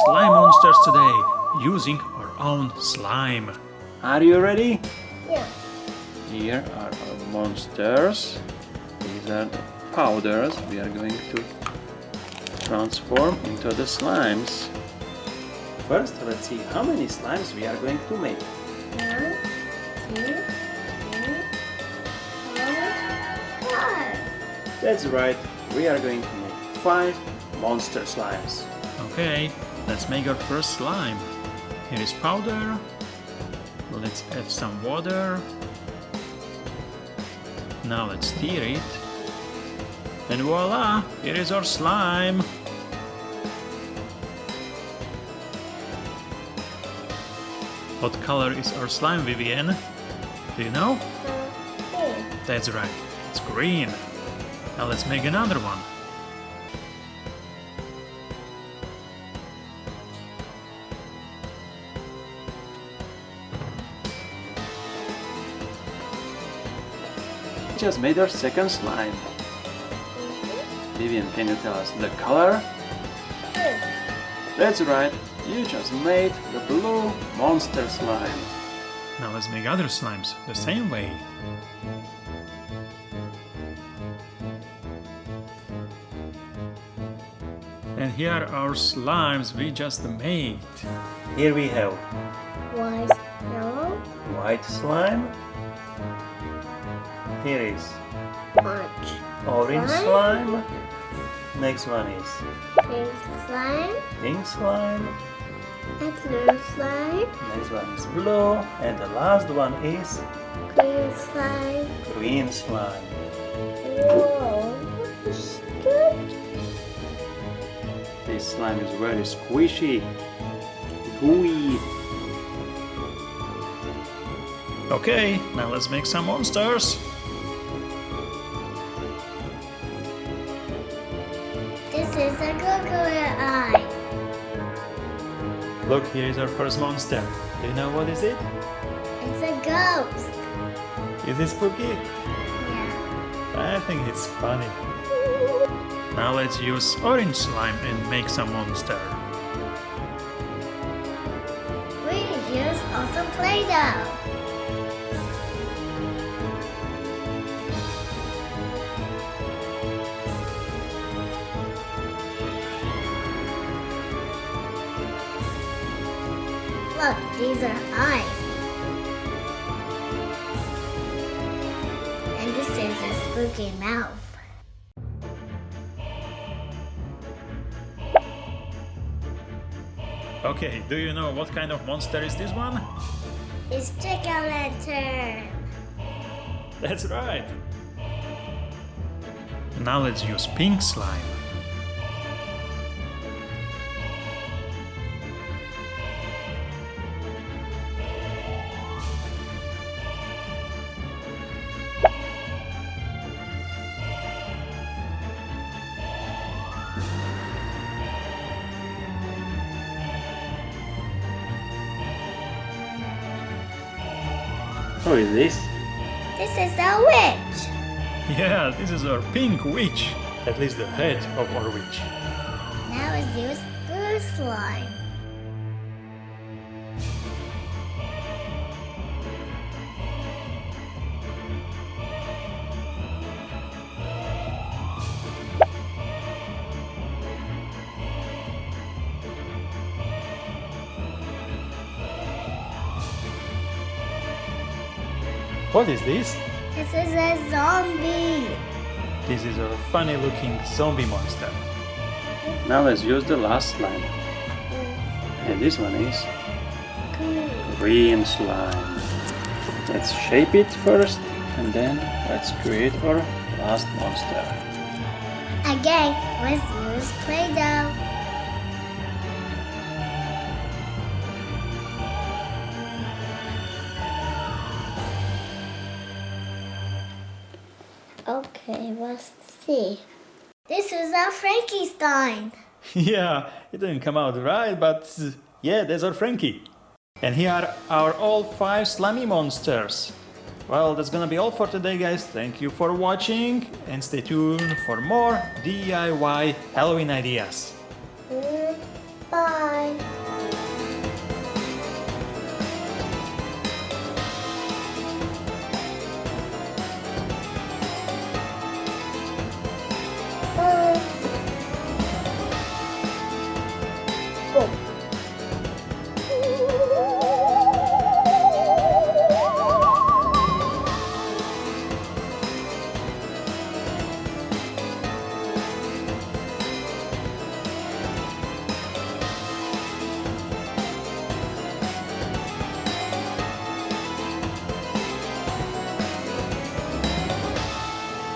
slime monsters today using our own slime. Are you ready? Yeah. Here are our monsters. These are the powders we are going to transform into the slimes. First, let's see how many slimes we are going to make. 1, 2, 3, 4, 5. That's right, we are going to make 5 monster slimes. Okay, let's make our first slime. Here is powder. Let's add some water. Now let's stir it. And voila, here is our slime. What color is our slime, Vivienne? Do you know? Green. That's right, it's green. Now let's make another one. Just made our second slime. Vivienne, can you tell us the color? Blue. That's right, you just made the blue monster slime. Now let's make other slimes the same way. And here are our slimes we just made. Here we have White, yellow, white slime. Here is orange slime. Next one is pink slime, pink slime. and blue slime, Next one is blue. And the last one is green slime. green slime. Whoa, that's good. This slime is very squishy, gooey. Okay, now let's make some monsters. This is a crocodile eye. Look, here is our first monster. Do you know what is it? It's a ghost. Is it spooky? Yeah. I think it's funny. Now let's use orange slime and make some monster. We use also Play-Doh. Look, these are eyes. And this is a spooky mouth. Okay, do you know what kind of monster is this one? It's Jack-o'-lantern. That's right. Now let's use pink slime. Who is this? This is a witch. Yeah, this is our pink witch. At least the head of our witch. Now let's use blue slime. What is this? This is a zombie. This is a funny looking zombie monster. Now let's use the last slime. And this one is green slime. Let's shape it first and then let's create our last monster. Again, let's use Play-Doh. Okay, let's see. This is our Frankenstein. Yeah, it didn't come out right, but yeah, that's our Frankie. And here are our all 5 slimy monsters. Well, that's gonna be all for today, guys. Thank you for watching and stay tuned for more DIY Halloween ideas. Bye. Bye. Bye. Boom.